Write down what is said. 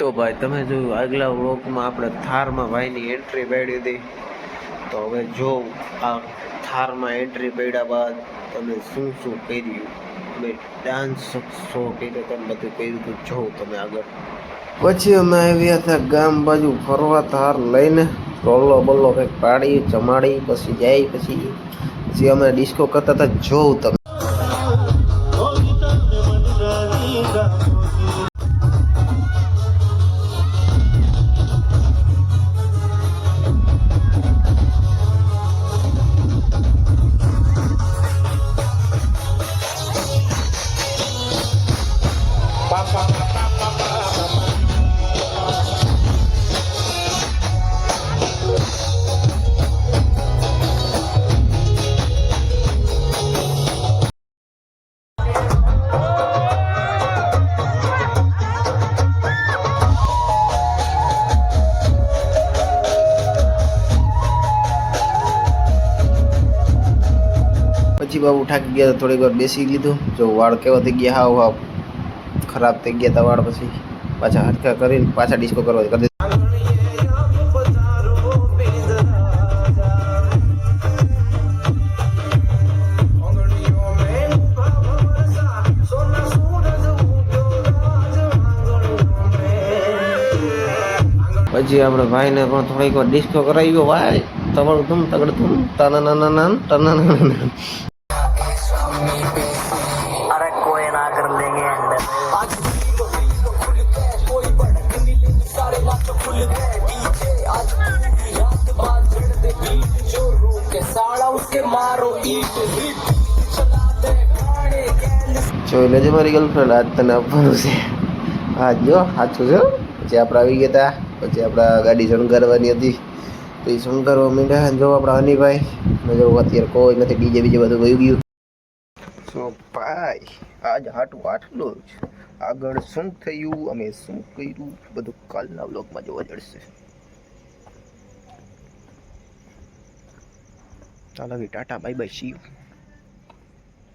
તો ભાઈ તમે જોયું આગલા વ્લોગમાં આપણે થારમાં ભાઈની એન્ટ્રી પાડી હતી. તો હવે જો આ થારમાં એન્ટ્રી પડ્યા બાદ તમે શું શું કર્યું, અમે ડાન્સ શો કર્યો, તમે બધું કર્યું હતું જોઉં તમે આગળ. પછી અમે આવ્યા હતા ગામ બાજુ ફરવા થાર લઈને, ટોલો બોલો કંઈક પાડી જમાડી પછી જાય પછી અમે ડિસ્કો કરતા હતા જોઉં તમે. પછી બાબુ થાકી ગયા તો થોડીક વાર બેસી લીધું. જો વાળ કેવા થઈ ગયા, હાવ ખરાબ થઈ ગયા હતા વાળ. પછી પાછા હરખા કરીને પાછા ડિસ્કો કરવા કરી દીધું. પછી આપણે ભાઈને પણ થોડીક વાર ડિસ્કો કરાવ્યો. ભાઈ તગડ ધૂમ તાના નાના નાન તાના નાના. अरे कोई ना कर लेंगे अंदर જોઈ લેજે મારી ગર્લફ્રેન્ડ, આજ તને આપવાનું છે. હા જો સાચું છે. પછી આપણે આવી ગયા હતા. પછી આપણે ગાડી શણગારવાની હતી તો એ શણગારવા માંડ્યા. જો આપણા હનીભાઈ જો અત્યારે કોઈ નથી, ડીજે બીજે બધું વહી ગયું. સો ભાઈ આજ હાટું આટલું જ. આગળ શું થયું, અમે શું કર્યું, બધું કાલના વ્લોગમાં જોવા જશે. ચાલો Tata bye bye see you.